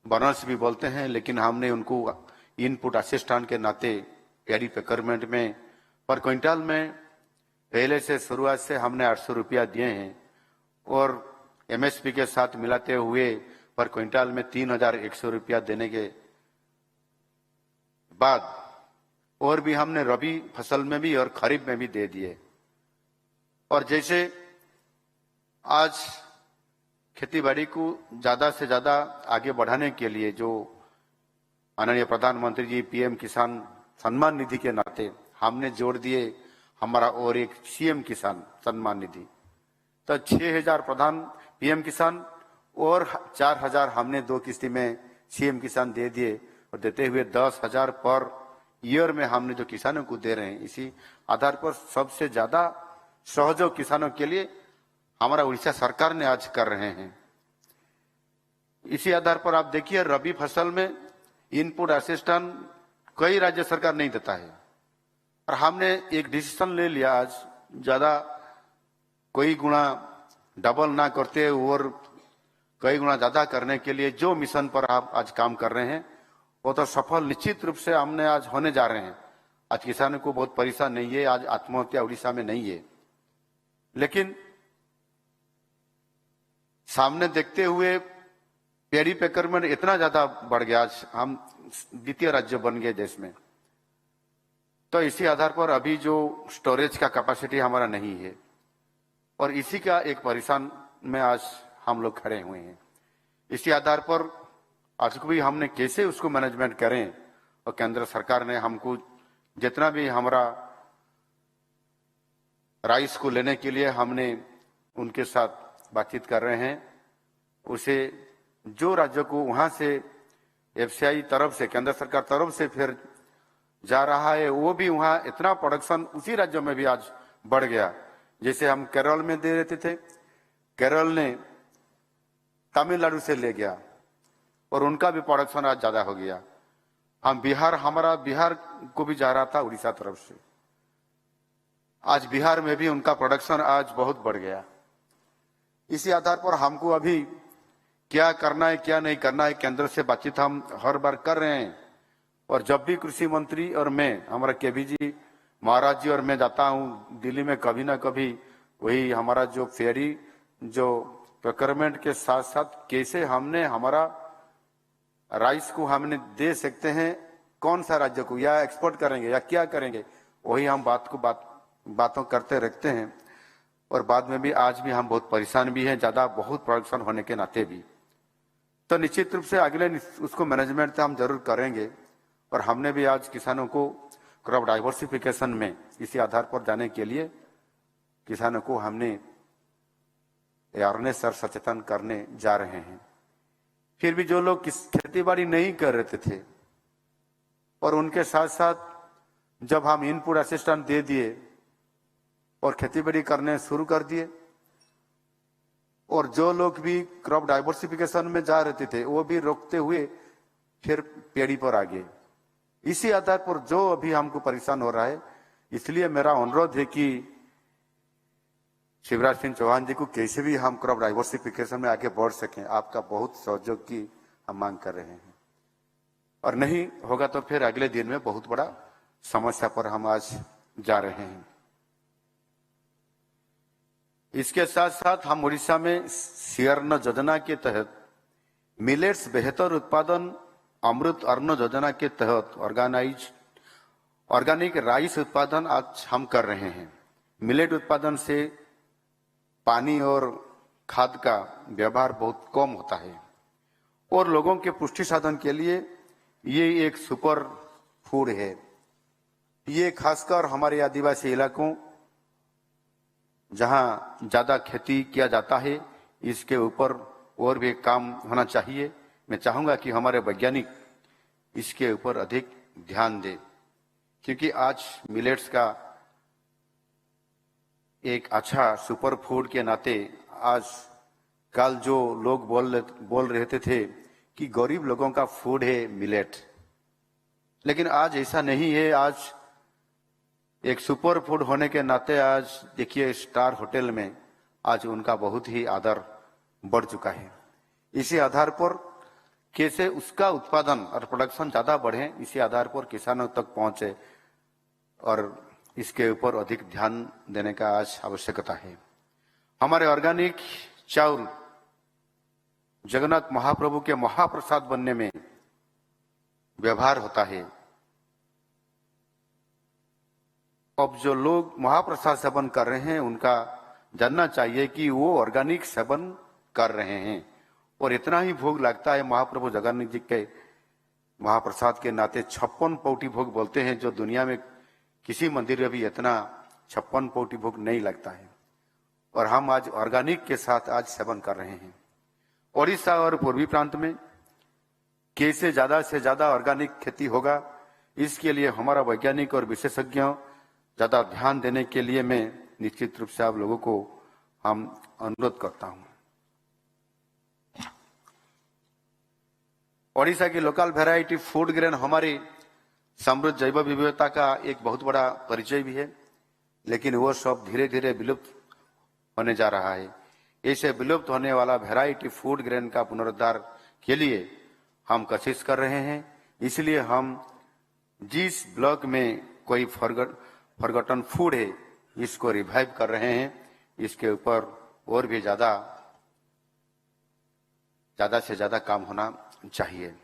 Bonus भी बोलते हैं, लेकिन हमने उनको इनपुट असिस्टेंट के नाते पैडी प्रोक्योरमेंट में पर क्विंटल में पहले से शुरुआत से हमने 800 रुपया दिए हैं और एमएसपी के साथ मिलाते हुए पर क्विंटल में 3100 रुपया देने के बाद और भी हमने रबी फसल में भी और खरीफ में भी दे दिए। और जैसे आज खेतीबाड़ी को ज्यादा से ज्यादा आगे बढ़ाने के लिए जो माननीय प्रधानमंत्री जी पीएम किसान सम्मान निधि के नाते हमने जोड़ दिए हमारा और एक सीएम किसान सम्मान निधि, तो 6000 प्रधान पीएम किसान और 4000 हमने 2 किस्ती में सीएम किसान दे दिए और देते हुए 10,000 पर ईयर में हमने जो किसानों को दे रहे हैं। इसी आधार पर सबसे ज्यादा सहयोग किसानों के लिए हमारा उड़ीसा सरकार ने आज कर रहे हैं। इसी आधार पर आप देखिए रबी फसल में इनपुट असिस्टेंट कई राज्य सरकार नहीं देता है और हमने एक डिसीजन ले लिया आज ज्यादा कोई गुना डबल ना करते और कई गुना ज्यादा करने के लिए जो मिशन पर आप आज काम कर रहे हैं वो तो सफल निश्चित रूप से हमने आज होने जा रहे हैं। आज किसानों को बहुत परेशान नहीं है, आज आत्महत्या उड़ीसा में नहीं है, लेकिन सामने देखते हुए पैडी प्रोक्योरमेंट इतना ज्यादा बढ़ गया, आज हम द्वितीय राज्य बन गए देश में। तो इसी आधार पर अभी जो स्टोरेज का कैपेसिटी हमारा नहीं है और इसी का एक परेशान में आज हम लोग खड़े हुए हैं। इसी आधार पर आज को भी हमने कैसे उसको मैनेजमेंट करें और केंद्र सरकार ने हमको जितना भी हमारा राइस को लेने के लिए हमने उनके साथ बातचीत कर रहे हैं, उसे जो राज्य को वहां से एफसीआई तरफ से केंद्र सरकार तरफ से फिर जा रहा है वो भी वहां इतना प्रोडक्शन उसी राज्यों में भी आज बढ़ गया। जैसे हम केरल में दे रहे थे, केरल ने तमिलनाडु से ले गया और उनका भी प्रोडक्शन आज ज्यादा हो गया। हम हमारा बिहार को भी जा रहा था उड़ीसा तरफ से, आज बिहार में भी उनका प्रोडक्शन आज बहुत बढ़ गया। इसी आधार पर हमको अभी क्या करना है क्या नहीं करना है केंद्र से बातचीत हम हर बार कर रहे हैं और जब भी कृषि मंत्री और मैं हमारा केबी जी महाराज जी और मैं जाता हूं दिल्ली में कभी ना कभी वही हमारा जो फेरी जो प्रोक्योरमेंट के साथ साथ कैसे हमने हमारा राइस को हमने दे सकते हैं कौन सा राज्य को या एक्सपोर्ट करेंगे या क्या करेंगे, वही हम बातों करते रखते हैं। और बाद में भी आज भी हम बहुत परेशान भी हैं ज्यादा बहुत प्रोडक्शन होने के नाते भी, तो निश्चित रूप से अगले उसको मैनेजमेंट हम जरूर करेंगे। और हमने भी आज किसानों को क्रॉप डाइवर्सिफिकेशन में इसी आधार पर जाने के लिए किसानों को हमने अवेयरनेस और सचेतन करने जा रहे हैं। फिर भी जो लोग खेती बाड़ी नहीं कर रहे थे और उनके साथ साथ जब हम इनपुट असिस्टेंट दे दिए और खेती बाड़ी करने शुरू कर दिए और जो लोग भी क्रॉप डाइवर्सिफिकेशन में जा रहे थे वो भी रोकते हुए फिर पैडी पर आ गए। इसी आधार पर जो अभी हमको परेशान हो रहा है, इसलिए मेरा अनुरोध है कि शिवराज सिंह चौहान जी को कैसे भी हम क्रॉप डाइवर्सिफिकेशन में आगे बढ़ सकें, आपका बहुत सहयोग की हम मांग कर रहे हैं। और नहीं होगा तो फिर अगले दिन में बहुत बड़ा समस्या पर हम आज जा रहे हैं। इसके साथ साथ हम उड़ीसा में सियर्न योजना के तहत मिलेट्स बेहतर उत्पादन अमृत अन्न योजना के तहत ऑर्गेनिक राइस उत्पादन आज हम कर रहे हैं। मिलेट उत्पादन से पानी और खाद का व्यवहार बहुत कम होता है और लोगों के पुष्टि साधन के लिए ये एक सुपर फूड है। ये खासकर हमारे आदिवासी इलाकों जहां ज्यादा खेती किया जाता है इसके ऊपर और भी काम होना चाहिए। मैं चाहूंगा कि हमारे वैज्ञानिक इसके ऊपर अधिक ध्यान दें, क्योंकि आज मिलेट्स का एक अच्छा सुपर फूड के नाते आज कल जो लोग बोल रहे थे कि गरीब लोगों का फूड है मिलेट, लेकिन आज ऐसा नहीं है। आज एक सुपर फूड होने के नाते आज देखिए स्टार होटल में आज उनका बहुत ही आदर बढ़ चुका है। इसी आधार पर कैसे उसका उत्पादन और प्रोडक्शन ज्यादा बढ़े, इसी आधार पर किसानों तक पहुंचे और इसके ऊपर अधिक ध्यान देने का आज आवश्यकता है। हमारे ऑर्गेनिक चावल जगन्नाथ महाप्रभु के महाप्रसाद बनने में व्यवहार होता है। अब जो लोग महाप्रसाद सेवन कर रहे हैं उनका जानना चाहिए कि वो ऑर्गेनिक सेवन कर रहे हैं और इतना ही भोग लगता है। महाप्रभु जगन्नाथ जी के महाप्रसाद के नाते 56 पौटी भोग बोलते हैं, जो दुनिया में किसी मंदिर में भी इतना 56 पौटी भोग नहीं लगता है। और हम आज ऑर्गेनिक के साथ आज सेवन कर रहे हैं। ओडिशा और पूर्वी प्रांत में कैसे ज्यादा से ज्यादा ऑर्गेनिक खेती होगा, इसके लिए हमारा वैज्ञानिक और विशेषज्ञों ज्यादा ध्यान देने के लिए मैं निश्चित रूप से आप लोगों को हम अनुरोध करता हूं। ओडिशा की लोकल वैरायटी फूड ग्रेन हमारी समृद्ध जैव विविधता का एक बहुत बड़ा परिचय भी है, लेकिन वो सब धीरे धीरे विलुप्त होने जा रहा है। ऐसे विलुप्त होने वाला वैरायटी फूड ग्रेन का पुनरुद्धार के लिए हम कोशिश कर रहे हैं। इसलिए हम जिस ब्लॉक में कोई फॉरगॉटन फूड है, इसको रिवाइव कर रहे हैं। इसके ऊपर और भी ज्यादा से ज्यादा काम होना चाहिए।